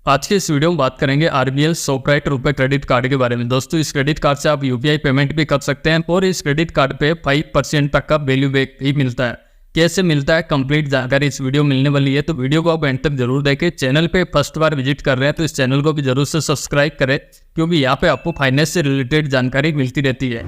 आज के इस वीडियो में बात करेंगे आरबीएल सोपराइट रुपए क्रेडिट कार्ड के बारे में। दोस्तों, इस क्रेडिट कार्ड से आप यूपीआई पेमेंट भी कर सकते हैं और इस क्रेडिट कार्ड पे 5% तक का वैल्यू बैक भी मिलता है। कैसे मिलता है, कंप्लीट जानकारी इस वीडियो में मिलने वाली है, तो वीडियो को आप एंड तक जरूर देखें। चैनल पे फर्स्ट बार विजिट कर रहे हैं तो इस चैनल को भी जरूर से सब्सक्राइब करें, क्योंकि यहाँ पे आपको फाइनेंस से रिलेटेड जानकारी मिलती रहती है।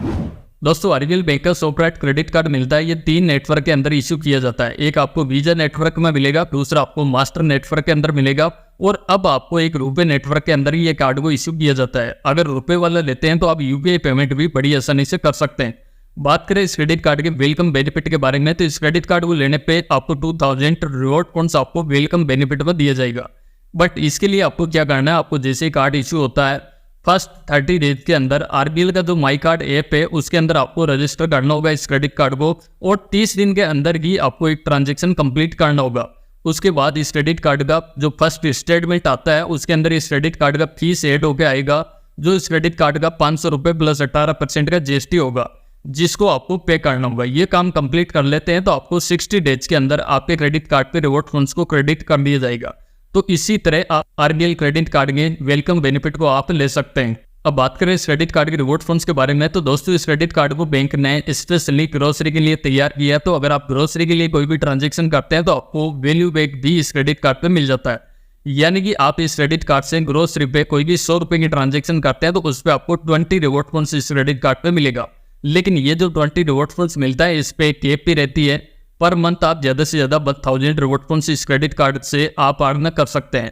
दोस्तों, आरबीएल बैंक का सोपराइट क्रेडिट कार्ड मिलता है। ये 3 नेटवर्क के अंदर इशू किया जाता है। एक आपको वीजा नेटवर्क में मिलेगा, दूसरा आपको मास्टर नेटवर्क के अंदर मिलेगा और अब आपको एक रुपए नेटवर्क के अंदर ही ये कार्ड को इशू किया जाता है। अगर रुपए वाला लेते हैं तो आप यूपीआई पेमेंट भी बड़ी आसानी से कर सकते हैं। बात करें इस क्रेडिट कार्ड के वेलकम बेनिफिट के बारे में, तो इस क्रेडिट कार्ड को लेने पे आपको 2000 रिवॉर्ड पॉइंट्स आपको वेलकम बेनिफिट में दिया जाएगा। बट इसके लिए आपको क्या करना है, आपको जैसे ही कार्ड इशू होता है फर्स्ट 30 डेज के अंदर आरबीएल का जो माई कार्ड ऐप है उसके अंदर आपको रजिस्टर करना होगा इस क्रेडिट कार्ड को, और 30 दिन के अंदर ही आपको एक ट्रांजेक्शन कंप्लीट करना होगा। उसके बाद इस क्रेडिट कार्ड का जो फर्स्ट स्टेटमेंट आता है उसके अंदर इस क्रेडिट कार्ड का फीस ऐड होकर आएगा, जो इस क्रेडिट कार्ड का 500 रुपये प्लस 18% का जीएसटी होगा, जिसको आपको पे करना होगा। ये काम कंप्लीट कर लेते हैं तो आपको 60 डेज के अंदर आपके क्रेडिट कार्ड पे रिवॉर्ड फंड्स को क्रेडिट कर दिया जाएगा। तो इसी तरह आप आरबीएल क्रेडिट कार्ड के वेलकम बेनिफिट को आप ले सकते हैं। अब बात करें इस क्रेडिट कार्ड के रिवॉर्ड फंड्स के बारे में, तो दोस्तों इस क्रेडिट कार्ड को बैंक ने स्पेशली ग्रोसरी के लिए तैयार किया है। तो अगर आप ग्रोसरी के लिए कोई भी ट्रांजेक्शन करते हैं तो आपको वैल्यू बैक भी इस क्रेडिट कार्ड पे मिल जाता है। यानी कि आप इस क्रेडिट कार्ड से ग्रोसरी पे कोई भी 100 रुपए की ट्रांजेक्शन करते हैं तो उस पर आपको 20 रिवॉर्ड फंड्स इस क्रेडिट कार्ड पे मिलेगा। लेकिन ये जो 20 रिवॉर्ड फंड्स मिलता है इस पे कैप भी रहती है। पर मंथ आप ज्यादा से ज्यादा 1000 रिवॉर्ड फंड्स इस क्रेडिट कार्ड से आप अर्न कर सकते हैं।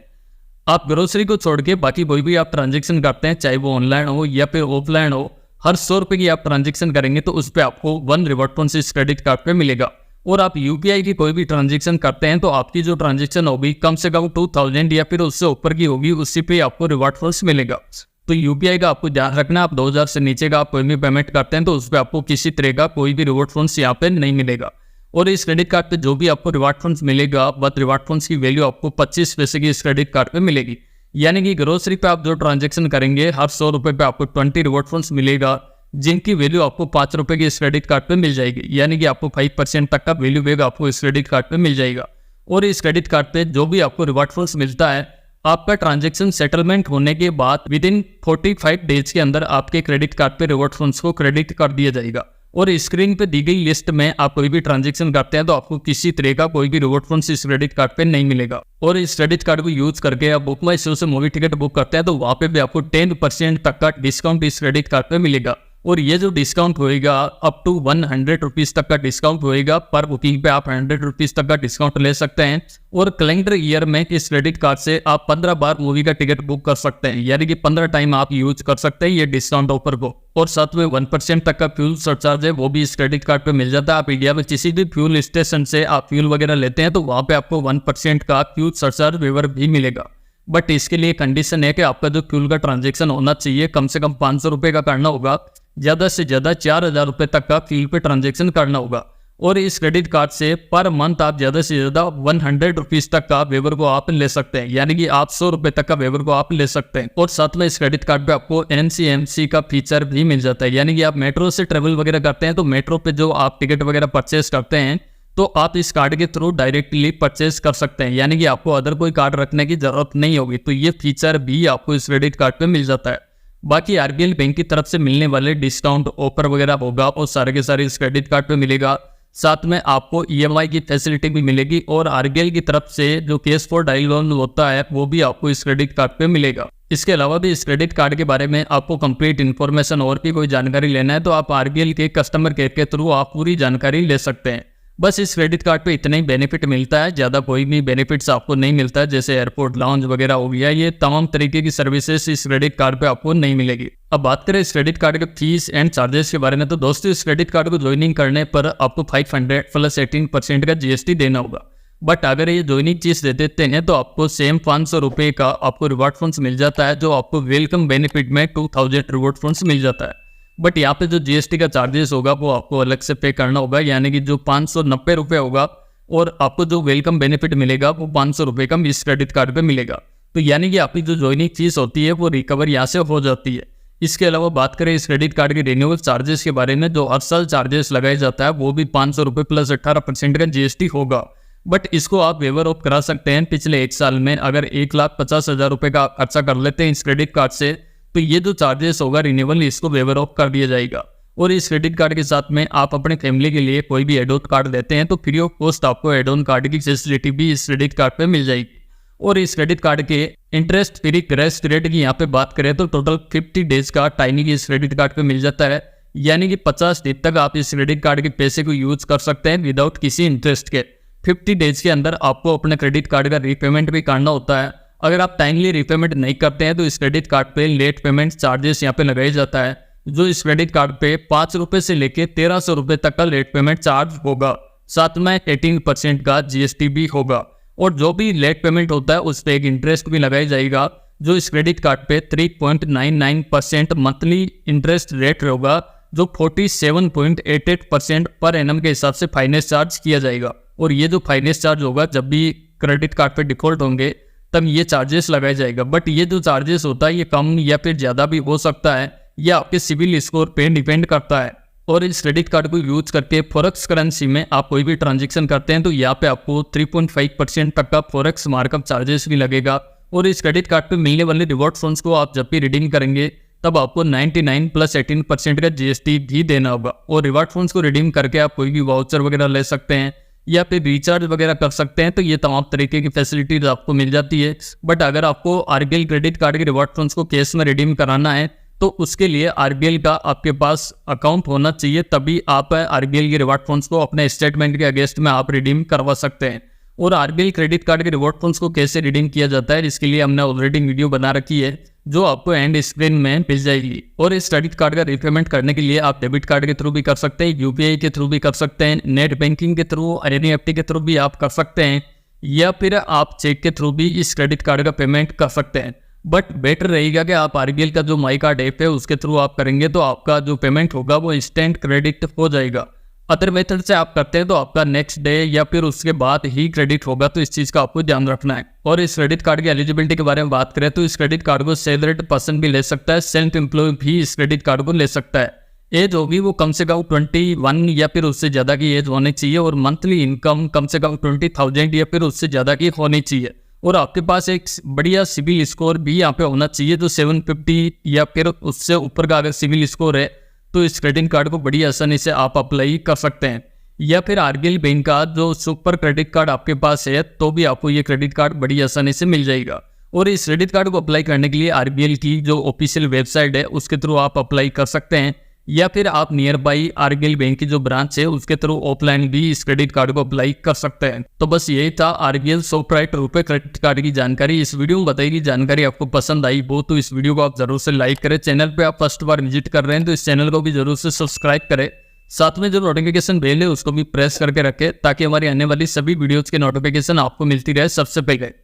आप ग्रोसरी को छोड़ के बाकी कोई भी आप ट्रांजेक्शन करते हैं, चाहे वो ऑनलाइन हो या फिर ऑफलाइन हो, हर 100 रुपए की आप ट्रांजेक्शन करेंगे तो उस पर आपको 1 रिवॉर्ड पॉइंट्स इस क्रेडिट कार्ड पे मिलेगा। और आप यूपीआई की कोई भी ट्रांजेक्शन करते हैं तो आपकी जो ट्रांजेक्शन होगी कम से कम 2000 या फिर उससे ऊपर की होगी, उसी पे आपको रिवॉर्ड पॉइंट्स मिलेगा। तो यूपीआई का आपको ध्यान रखना, आप 2000 से नीचे का आप कोई भी पेमेंट करते हैं तो उस पर आपको किसी तरह का कोई भी रिवॉर्ड पॉइंट्स यहाँ पे नहीं मिलेगा। और इस क्रेडिट कार्ड पे जो भी आपको रिवॉर्ड फंड्स मिलेगा, बट रिवॉर्ड फंड्स की वैल्यू आपको 25 पैसे की इस क्रेडिट कार्ड पे मिलेगी। यानी कि ग्रोसरी पे आप जो ट्रांजेक्शन करेंगे हर 100 रुपए पे आपको 20 रिवॉर्ड फंड्स मिलेगा, जिनकी वैल्यू आपको 5 रुपए की इस क्रेडिट कार्ड पे मिल जाएगी। यानी कि आपको 5% तक का वैल्यू बैक आपको इस क्रेडिट कार्ड पे मिल जाएगा। और इस क्रेडिट कार्ड पे जो भी आपको रिवॉर्ड फंड्स मिलता है, आपका ट्रांजेक्शन सेटलमेंट होने के बाद विदिन 45 डेज के अंदर आपके क्रेडिट कार्ड पे रिवॉर्ड फंड्स को क्रेडिट कर दिया जाएगा। और स्क्रीन पे दी गई लिस्ट में आप कोई भी ट्रांजेक्शन करते हैं तो आपको किसी तरह का कोई भी रिवॉर्ड फंड्स इस क्रेडिट कार्ड पे नहीं मिलेगा। और इस क्रेडिट कार्ड को यूज करके आप बुक माई शो से मूवी टिकट बुक करते हैं तो वहाँ पे भी आपको 10% तक का डिस्काउंट इस क्रेडिट कार्ड पे मिलेगा। और ये जो डिस्काउंट होएगा अप टू 100 रुपीज तक का डिस्काउंट होएगा। पर बुकिंग पे आप 100 रुपीज तक का डिस्काउंट ले सकते हैं। और कैलेंडर ईयर में इस क्रेडिट कार्ड से आप 15 बार मूवी का टिकट बुक कर सकते हैं, यानी कि 15 टाइम आप यूज कर सकते हैं ये डिस्काउंट ऑफर को। और साथ में 1% तक का फ्यूल सरचार्ज है, वो भी इस क्रेडिट कार्ड पे मिल जाता है। आप इंडिया में किसी भी फ्यूल स्टेशन से आप फ्यूल वगैरह लेते हैं तो वहाँ पे आपको 1% का फ्यूल सरचार्ज वेवर भी मिलेगा। बट इसके लिए कंडीशन है कि आपका जो फ्यूल का ट्रांजेक्शन होना चाहिए कम से कम 500 रुपये का करना होगा, ज्यादा से ज्यादा 4000 रुपये तक का फ्यूल पे ट्रांजेक्शन करना होगा। और इस क्रेडिट कार्ड से पर मंथ आप ज्यादा से ज्यादा 100 रुपीज तक का वेवर को आप ले सकते हैं, यानी कि आप 100 रुपये तक का वेवर को आप ले सकते हैं। और साथ में इस क्रेडिट कार्ड पे आपको एनसीएमसी का फीचर भी मिल जाता है, यानी कि आप मेट्रो से ट्रेवल वगैरह करते हैं तो मेट्रो पे जो आप टिकट वगैरह परचेस करते हैं तो आप इस कार्ड के थ्रू डायरेक्टली परचेस कर सकते हैं, यानी कि आपको अदर कोई कार्ड रखने की जरूरत नहीं होगी। तो ये फीचर भी आपको इस क्रेडिट कार्ड पे मिल जाता है। बाकी आरबीएल बैंक की तरफ से मिलने वाले डिस्काउंट ऑफर वगैरह होगा और सारे के सारे इस क्रेडिट कार्ड पे मिलेगा। साथ में आपको ईएमआई की फैसिलिटी भी मिलेगी और आरबीएल की तरफ से जो कैश फॉर डाई लोन होता है वो भी आपको इस क्रेडिट कार्ड पे मिलेगा। इसके अलावा भी इस क्रेडिट कार्ड के बारे में आपको कंप्लीट इन्फॉर्मेशन और भी कोई जानकारी लेना है तो आप आरबीएल के कस्टमर केयर के थ्रू आप पूरी जानकारी ले सकते हैं। बस इस क्रेडिट कार्ड पे इतना ही बेनिफिट मिलता है, ज़्यादा कोई भी बेनिफिट्स आपको नहीं मिलता है, जैसे एयरपोर्ट लाउंज वगैरह हो गया। ये तमाम तरीके की सर्विसेज इस क्रेडिट कार्ड पे आपको नहीं मिलेगी। अब बात करें इस क्रेडिट कार्ड के फीस एंड चार्जेस के बारे में, तो दोस्तों इस क्रेडिट कार्ड को ज्वाइनिंग करने पर आपको 500 प्लस 18% का जीएसटी देना होगा। बट अगर ये ज्वाइनिंग चीज दे देते हैं तो आपको सेम 500 रुपये का आपको रिवॉर्ड फंड्स मिल जाता है, जो आपको वेलकम बेनिफिट में 2000 रिवॉर्ड फंड्स मिल जाता है। बट यहाँ पे जो जीएसटी का चार्जेस होगा वो आपको अलग से पे करना होगा, यानी कि जो 590 रुपये होगा और आपको जो वेलकम बेनिफिट मिलेगा वो 500 रुपये का इस क्रेडिट कार्ड पे मिलेगा। तो यानी कि आपकी जो ज्वाइनिंग फीस होती है वो रिकवर यहाँ से हो जाती है। इसके अलावा बात करें इस क्रेडिट कार्ड के रिन्यूअल चार्जेस के बारे में, जो हर साल चार्जेस लगाया जाता है वो भी 500 रुपये प्लस 18% का जीएसटी होगा। बट इसको आप वेवर ऑफ करा सकते हैं पिछले 1 साल में। अगर 1,50,000 रुपये का खर्चा कर लेते हैं इस क्रेडिट कार्ड से, तो ये जो चार्जेस होगा रिन्यूअल, इसको वेवर ऑफ कर दिया जाएगा। और इस क्रेडिट कार्ड के साथ में आप अपने फैमिली के लिए कोई भी एड ऑन कार्ड लेते हैं तो फ्री ऑफ कॉस्ट आपको एड ऑन कार्ड की फैसिलिटी भी इस क्रेडिट कार्ड पे मिल जाएगी। और इस क्रेडिट कार्ड के इंटरेस्ट फ्री ग्रेस पीरियड की यहाँ पे बात करें तो टोटल 50 डेज का टाइमिंग इस क्रेडिट कार्ड पे मिल जाता है, यानी कि 50 दिन तक आप इस क्रेडिट कार्ड के पैसे को यूज कर सकते हैं विदाउट किसी इंटरेस्ट के। 50 डेज के अंदर आपको अपने क्रेडिट कार्ड का रीपेमेंट भी करना होता है। अगर आप टाइमली रीपेमेंट नहीं करते हैं तो इस क्रेडिट कार्ड पे लेट पेमेंट चार्जेस यहाँ पे लगाया जाता है, जो इस क्रेडिट कार्ड पे 5 रुपए से लेके 1300 रुपए तक का लेट पेमेंट चार्ज होगा। साथ में 18% का GST भी होगा। और जो भी लेट पेमेंट होता है उस पर एक इंटरेस्ट भी लगाया जाएगा, जो इस क्रेडिट कार्ड पे 3.99% मंथली इंटरेस्ट रेट होगा, जो 47.88% पर एनम के हिसाब से फाइनेंस चार्ज किया जाएगा। और ये जो फाइनेंस चार्ज होगा जब भी क्रेडिट कार्ड पे डिफॉल्ट होंगे तब ये चार्जेस लगाया जाएगा। बट ये जो चार्जेस होता है ये कम या फिर ज़्यादा भी हो सकता है, यह आपके सिविल स्कोर पे डिपेंड करता है। और इस क्रेडिट कार्ड को यूज करके फॉरेक्स करेंसी में आप कोई भी ट्रांजेक्शन करते हैं तो यहाँ पे आपको 3.5% तक का फॉरेक्स मार्कअप चार्जेस भी लगेगा। और इस क्रेडिट कार्ड पे मिलने वाले रिवॉर्ड फंड्स को आप जब भी रिडीम करेंगे तब आपको 99 + 18% का GST भी देना होगा। और रिवॉर्ड फंड्स को रिडीम करके आप कोई भी वाउचर वगैरह ले सकते हैं या फिर रिचार्ज वगैरह कर सकते हैं, तो ये तमाम तरीके की फैसिलिटीज आपको मिल जाती है। बट अगर आपको RBL क्रेडिट कार्ड के रिवॉर्ड फंड्स को कैश में रिडीम कराना है तो उसके लिए RBL का आपके पास अकाउंट होना चाहिए, तभी आप RBL के रिवॉर्ड फंड्स को अपने स्टेटमेंट के अगेंस्ट में आप रिडीम करवा सकते हैं। और RBL क्रेडिट कार्ड के रिवॉर्ड फंड्स को कैसे रिडीम किया जाता है इसके लिए हमने ऑलरेडी वीडियो बना रखी है, जो आपको एंड स्क्रीन में मिल जाएगी। और इस क्रेडिट कार्ड का रीपेमेंट करने के लिए आप डेबिट कार्ड के थ्रू भी कर सकते हैं, UPI के थ्रू भी कर सकते हैं, नेट बैंकिंग के थ्रू, NEFT के थ्रू भी आप कर सकते हैं, या फिर आप चेक के थ्रू भी इस क्रेडिट कार्ड का पेमेंट कर सकते हैं। बट बेटर रहेगा कि आप RBL का जो माई कार्ड ऐप है उसके थ्रू आप करेंगे तो आपका जो पेमेंट होगा वो इंस्टेंट क्रेडिट हो जाएगा। अदर मेथड से आप करते हैं तो आपका नेक्स्ट डे या फिर उसके बाद ही क्रेडिट होगा, तो इस चीज़ का आपको ध्यान रखना है। और इस क्रेडिट कार्ड की एलिजिबिलिटी के बारे में बात करें तो इस क्रेडिट कार्ड को सैलरीड पर्सन भी ले सकता है, सेल्फ एम्प्लॉय भी इस क्रेडिट कार्ड को ले सकता है। एज होगी वो कम से कम 21 या फिर उससे ज़्यादा की एज होनी चाहिए, और मंथली इनकम कम से कम 20,000 या फिर उससे ज़्यादा की होनी चाहिए। और आपके पास एक बढ़िया सिविल स्कोर भी यहाँ पे होना चाहिए, जो 750 या फिर उससे ऊपर का अगर सिविल स्कोर है तो इस क्रेडिट कार्ड को बड़ी आसानी से आप अप्लाई कर सकते हैं। या फिर RBL बैंक का जो सुपर क्रेडिट कार्ड आपके पास है तो भी आपको ये क्रेडिट कार्ड बड़ी आसानी से मिल जाएगा। और इस क्रेडिट कार्ड को अप्लाई करने के लिए RBL की जो ऑफिशियल वेबसाइट है उसके थ्रू आप अप्लाई कर सकते हैं, या फिर आप नियर बाई RBL बैंक की जो ब्रांच है उसके थ्रू ऑफलाइन भी इस क्रेडिट कार्ड को अप्लाई कर सकते हैं। तो बस यही था RBL ShopRite रुपए क्रेडिट कार्ड की जानकारी। इस वीडियो में बताई गई जानकारी आपको पसंद आई हो तो इस वीडियो को आप जरूर से लाइक करें। चैनल पे आप फर्स्ट बार विजिट कर रहे हैं तो इस चैनल को भी जरूर से सब्सक्राइब करें। साथ में जो नोटिफिकेशन बेल है उसको भी प्रेस करके रखें ताकि हमारी आने वाली सभी वीडियोज के नोटिफिकेशन आपको मिलती रहे सबसे पहले।